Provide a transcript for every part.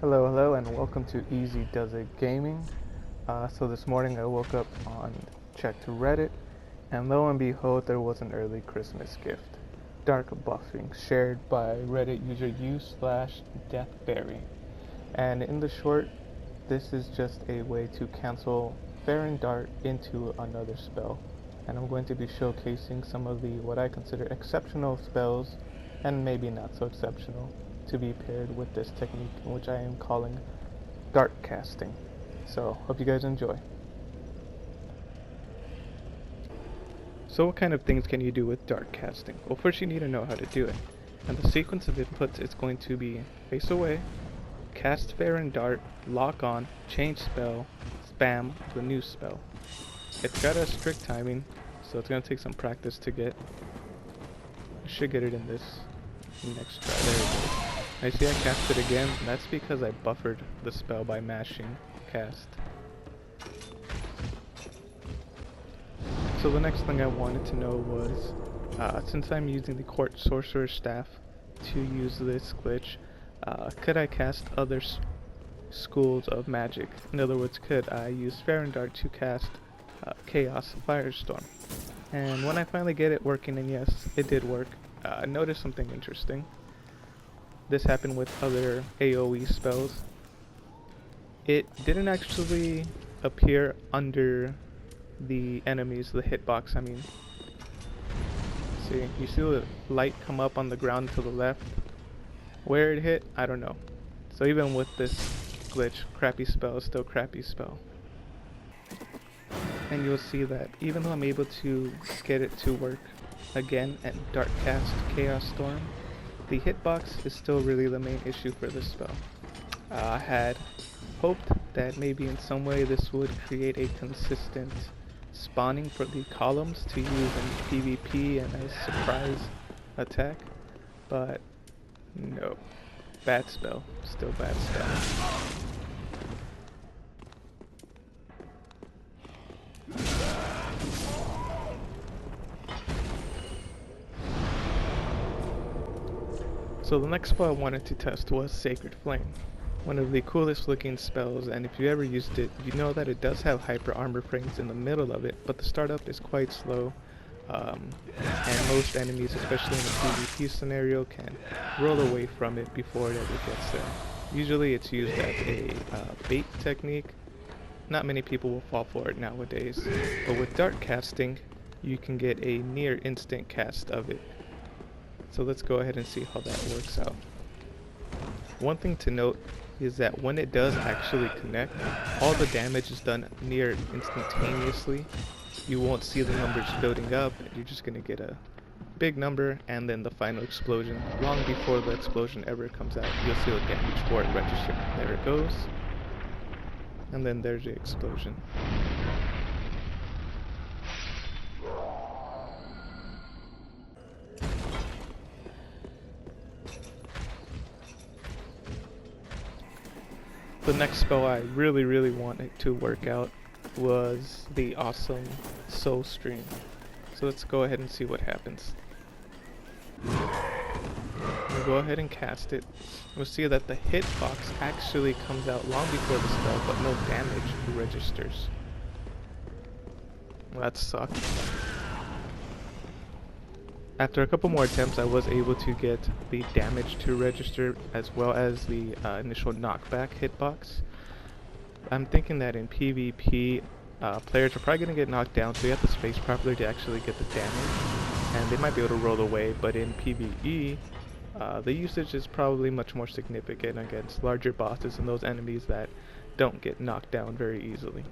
Hello, and welcome to Easy Does It Gaming. So this morning I woke up on checked Reddit, and lo and behold, there was an early Christmas gift. Dark buffing, shared by Reddit user u/deathberry. And in the short, this is just a way to cancel Farron Dart into another spell. And I'm going to be showcasing some of the what I consider exceptional spells, and maybe not so exceptional, to be paired with this technique, which I am calling dart casting. So, hope you guys enjoy. So what kind of things can you do with dart casting? Well, first you need to know how to do it. And the sequence of inputs is going to be face away, cast Farron Dart, lock on, change spell, spam to a new spell. It's got a strict timing, so it's going to take some practice to get. I should get it in this next try. There we go. I see I cast it again. That's because I buffered the spell by mashing cast. So the next thing I wanted to know was, since I'm using the Sorcerer Staff to use this glitch, could I cast other schools of magic? In other words, could I use Farron Dart to cast Chaos Firestorm? And when I finally get it working, and yes, it did work, I noticed something interesting. This happened with other AoE spells. It didn't actually appear under the enemies, the hitbox, I mean. See, you see the light come up on the ground to the left? Where it hit, I don't know. So even with this glitch, crappy spell is still crappy spell. And you'll see that even though I'm able to get it to work again and dart cast Chaos Storm, the hitbox is still really the main issue for this spell. I had hoped that maybe in some way this would create a consistent spawning for the columns to use in PvP and as surprise attack, but no. Bad spell. Still bad spell. So the next spell I wanted to test was Sacred Flame. One of the coolest looking spells, and if you ever used it, you know that it does have hyper armor frames in the middle of it, but the startup is quite slow, and most enemies, especially in a PvP scenario, can roll away from it before it ever gets there. Usually it's used as a bait technique. Not many people will fall for it nowadays, but with dart casting, you can get a near instant cast of it. So let's go ahead and see how that works out. One thing to note is that when it does actually connect, all the damage is done near instantaneously. You won't see the numbers building up, you're just going to get a big number and then the final explosion. Long before the explosion ever comes out, you'll see the damage for it register. There it goes. And then there's the explosion. The next spell I really wanted to work out was the awesome Soul Stream. So let's go ahead and see what happens. We'll go ahead and cast it. We'll see that the hitbox actually comes out long before the spell, but no damage registers. Well, that sucked. After a couple more attempts, I was able to get the damage to register as well as the initial knockback hitbox. I'm thinking that in PvP, players are probably going to get knocked down, so you have to space properly to actually get the damage, and they might be able to roll away, but in PvE, the usage is probably much more significant against larger bosses and those enemies that don't get knocked down very easily.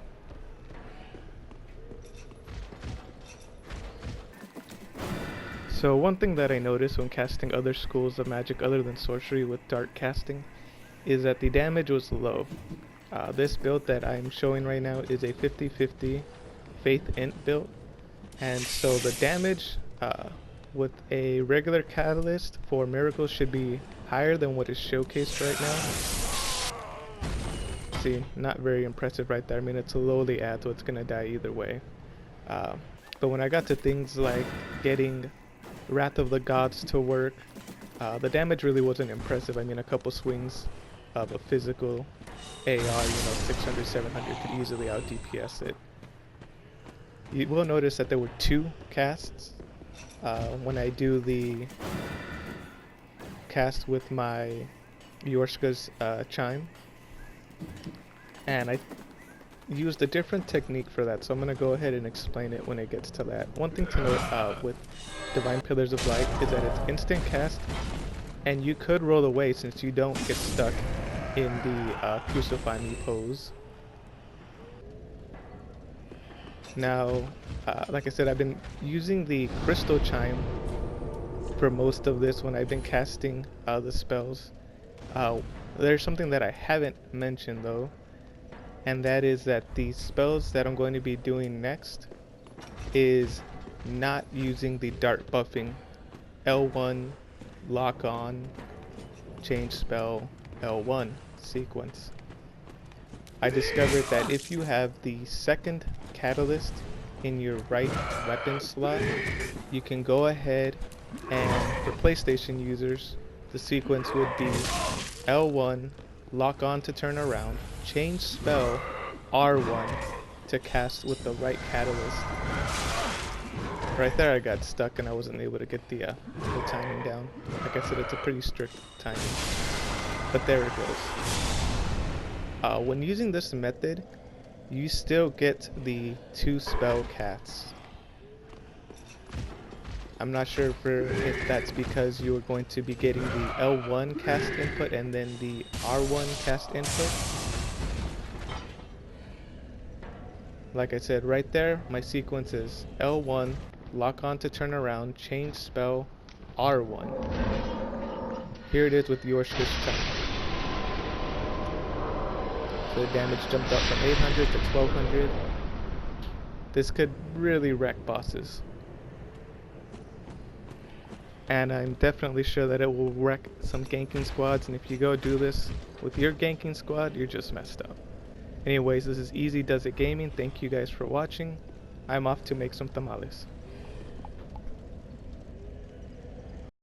So one thing that I noticed when casting other schools of magic other than sorcery with dart casting is that the damage was low. This build that I'm showing right now is a 50-50 Faith Int build, and so the damage with a regular catalyst for miracles should be higher than what is showcased right now. See, not very impressive right there. I mean, it's a lowly ad, so it's gonna die either way. But when I got to things like getting Wrath of the Gods to work, the damage really wasn't impressive. I mean, a couple swings of a physical AR, you know, 600, 700 could easily out DPS it. You will notice that there were 2 casts when I do the cast with my Yorshka's chime, and I used a different technique for that, so I'm going to go ahead and explain it when it gets to that. One thing to note with Divine Pillars of Light is that it's instant cast, and you could roll away since you don't get stuck in the Crucify Me pose. Now, like I said, I've been using the Crystal Chime for most of this when I've been casting the spells. There's something that I haven't mentioned though, and that is that the spells that I'm going to be doing next is not using the dart buffing L1 lock on change spell L1 sequence. I discovered that if you have the second catalyst in your right weapon slot, you can go ahead and for PlayStation users, the sequence would be L1 lock on to turn around, change spell R1 to cast with the right catalyst. Right there I got stuck and I wasn't able to get the timing down. Like I said, it's a pretty strict timing, but there it goes. When using this method, you still get the 2 spell casts. I'm not sure if that's because you are going to be getting the L1 cast input and then the R1 cast input. Like I said, right there, my sequence is L1, lock on to turn around, change spell, R1. Here it is with your switch time. So the damage jumped up from 800 to 1200. This could really wreck bosses. And I'm definitely sure that it will wreck some ganking squads, and if you go do this with your ganking squad, you're just messed up. Anyways, this is Easy Does It Gaming. Thank you guys for watching. I'm off to make some tamales.